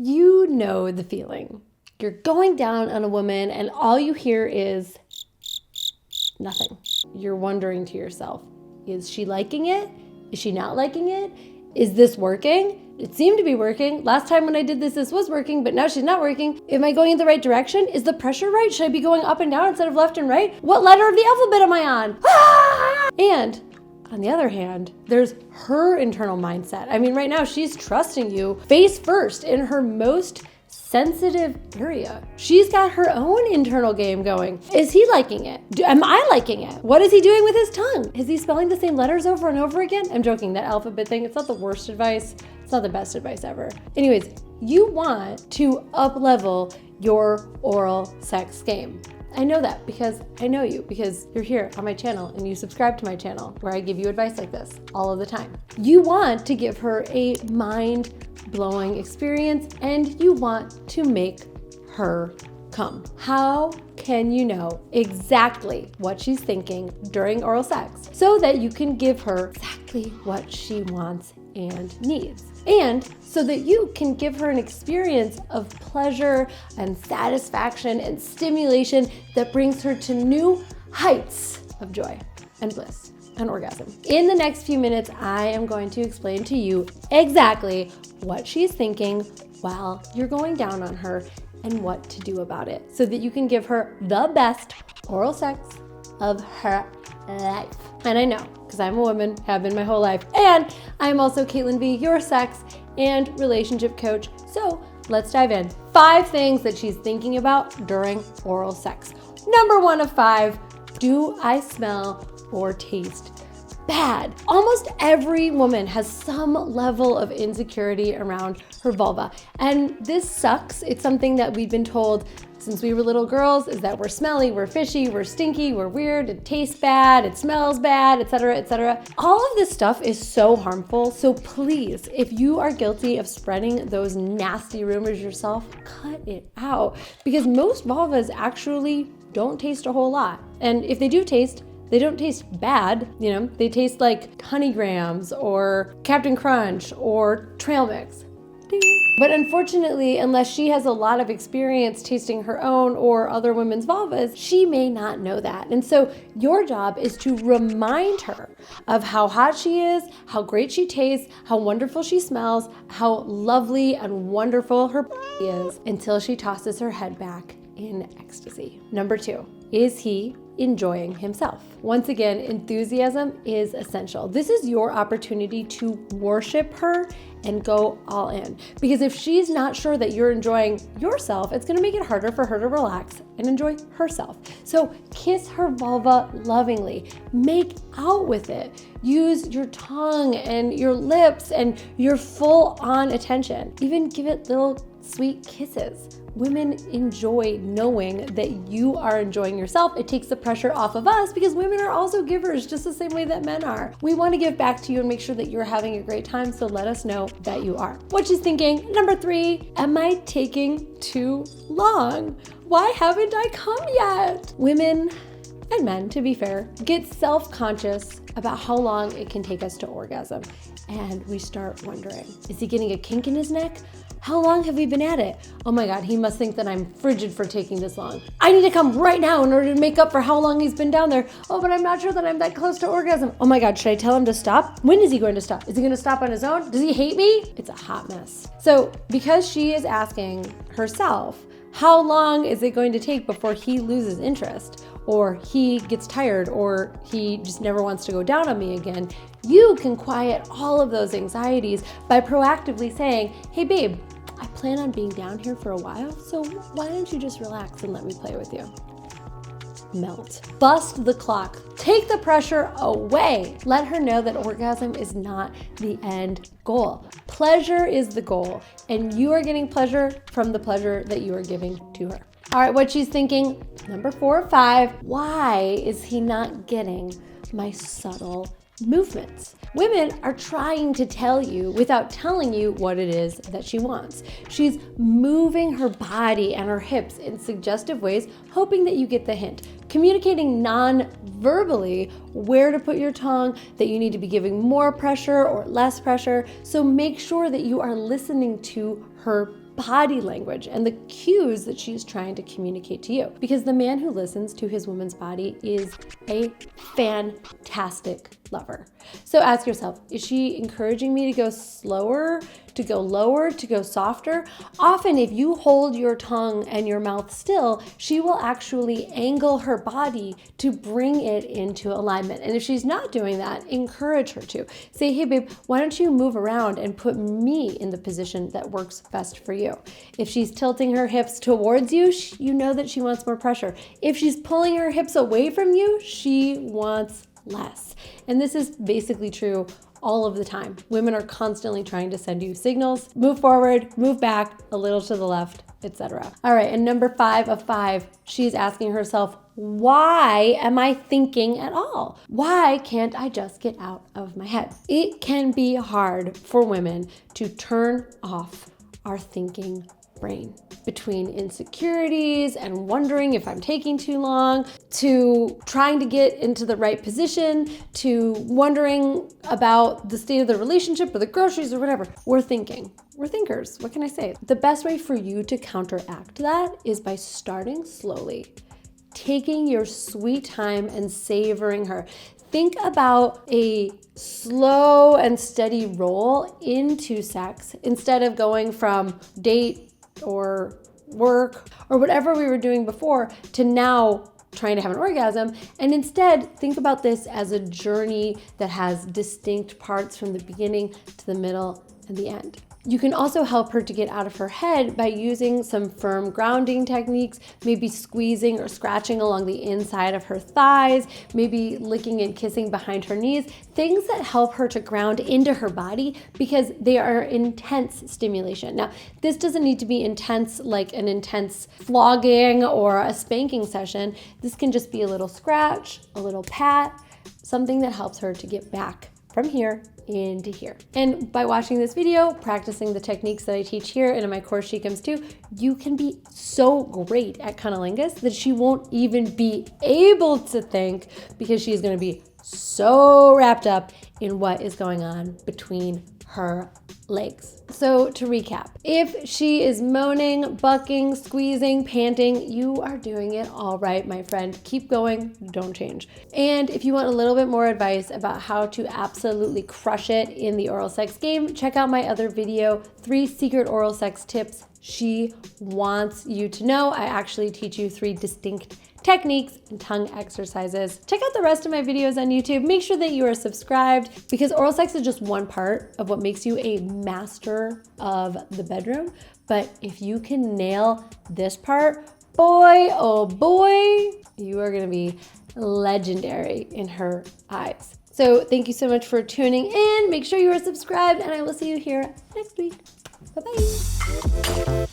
You know the feeling. You're going down on a woman and all you hear is nothing. You're wondering to yourself, is she liking it? Is she not liking it? Is this working? It seemed to be working. Last time when I did this was working, but now she's not working. Am I going in the right direction? Is the pressure right? Should I be going up and down instead of left and right? What letter of the alphabet am I on? Ah! And on the other hand, there's her internal mindset. I mean, right now she's trusting you face first in her most sensitive area. She's got her own internal game going. Is he liking it? Am I liking it? What is he doing with his tongue? Is he spelling the same letters over and over again? I'm joking, that alphabet thing, it's not the worst advice. It's not the best advice ever. Anyways, you want to up-level your oral sex game. I know that because I know you, because you're here on my channel and you subscribe to my channel where I give you advice like this all of the time. You want to give her a mind-blowing experience and you want to make her come. How can you know exactly what she's thinking during oral sex so that you can give her exactly what she wants and needs? And so that you can give her an experience of pleasure and satisfaction and stimulation that brings her to new heights of joy and bliss and orgasm. In the next few minutes, I am going to explain to you exactly what she's thinking while you're going down on her and what to do about it so that you can give her the best oral sex of her life. And I know, because I'm a woman, have been my whole life, and I'm also Caitlin V, your sex and relationship coach. So let's dive in. 5 things that she's thinking about during oral sex. Number 1 of 5, do I smell or taste bad? Almost every woman has some level of insecurity around her vulva. And this sucks. It's something that we've been told since we were little girls, is that we're smelly, we're fishy, we're stinky, we're weird, it tastes bad, it smells bad, etc., etc. All of this stuff is so harmful. So please, if you are guilty of spreading those nasty rumors yourself, cut it out. Because most vulvas actually don't taste a whole lot. And if they do taste, they don't taste bad, you know, they taste like Honey Grams or Captain Crunch or trail mix. But unfortunately, unless she has a lot of experience tasting her own or other women's vulvas, she may not know that. And so your job is to remind her of how hot she is, how great she tastes, how wonderful she smells, how lovely and wonderful her is, until she tosses her head back in ecstasy. Number 2, is he enjoying himself? Once again, enthusiasm is essential. This is your opportunity to worship her and go all in. Because if she's not sure that you're enjoying yourself, it's gonna make it harder for her to relax and enjoy herself. So kiss her vulva lovingly, make out with it. Use your tongue and your lips and your full on attention. Even give it little sweet kisses. Women enjoy knowing that you are enjoying yourself. It takes the pressure off of us because women are also givers just the same way that men are. We want to give back to you and make sure that you're having a great time, so let us know that you are. What she's thinking. Number 3, am I taking too long? Why haven't I come yet? Women and men, to be fair, get self-conscious about how long it can take us to orgasm. And we start wondering, is he getting a kink in his neck? How long have we been at it? Oh my God, he must think that I'm frigid for taking this long. I need to come right now in order to make up for how long he's been down there. Oh, but I'm not sure that I'm that close to orgasm. Oh my God, should I tell him to stop? When is he going to stop? Is he going to stop on his own? Does he hate me? It's a hot mess. So because she is asking herself, how long is it going to take before he loses interest, or he gets tired, or he just never wants to go down on me again, you can quiet all of those anxieties by proactively saying, hey babe, I plan on being down here for a while, so why don't you just relax and let me play with you? Melt. Bust the clock. Take the pressure away. Let her know that orgasm is not the end goal. Pleasure is the goal, and you are getting pleasure from the pleasure that you are giving to her. All right, what she's thinking. Number 4 or 5, why is he not getting my subtle movements? Women are trying to tell you without telling you what it is that she wants. She's moving her body and her hips in suggestive ways, hoping that you get the hint. Communicating non-verbally where to put your tongue, that you need to be giving more pressure or less pressure. So make sure that you are listening to her body language and the cues that she's trying to communicate to you. Because the man who listens to his woman's body is a fantastic lover. So ask yourself, is she encouraging me to go slower, to go lower, to go softer? Often if you hold your tongue and your mouth still, she will actually angle her body to bring it into alignment. And if she's not doing that, encourage her to. Say, hey babe, why don't you move around and put me in the position that works best for you? If she's tilting her hips towards you, you know that she wants more pressure. If she's pulling her hips away from you, she wants less. And this is basically true all of the time. Women are constantly trying to send you signals. Move forward, move back, a little to the left, etc. All right, and number 5 of 5, she's asking herself, why am I thinking at all? Why can't I just get out of my head? It can be hard for women to turn off our thinking brain. Between insecurities and wondering if I'm taking too long, to trying to get into the right position, to wondering about the state of the relationship or the groceries or whatever. We're thinking. We're thinkers. What can I say? The best way for you to counteract that is by starting slowly, taking your sweet time and savoring her. Think about a slow and steady roll into sex instead of going from date or work or whatever we were doing before to now trying to have an orgasm. And instead, think about this as a journey that has distinct parts from the beginning to the middle and the end. You can also help her to get out of her head by using some firm grounding techniques, maybe squeezing or scratching along the inside of her thighs, maybe licking and kissing behind her knees, things that help her to ground into her body because they are intense stimulation. Now, this doesn't need to be intense like an intense flogging or a spanking session. This can just be a little scratch, a little pat, something that helps her to get back from here into here. And by watching this video, practicing the techniques that I teach here and in my course She Comes Too, you can be so great at cunnilingus that she won't even be able to think because she's going to be so wrapped up in what is going on between her legs. So to recap, if she is moaning, bucking, squeezing, panting, you are doing it all right, my friend. Keep going, don't change. And if you want a little bit more advice about how to absolutely crush it in the oral sex game, check out my other video, 3 secret oral sex tips she wants you to know. I actually teach you 3 distinct techniques and tongue exercises. Check out the rest of my videos on YouTube. Make sure that you are subscribed because oral sex is just one part of what makes you a master of the bedroom. But if you can nail this part, boy, oh boy, you are gonna be legendary in her eyes. So thank you so much for tuning in. Make sure you are subscribed and I will see you here next week. Bye-bye.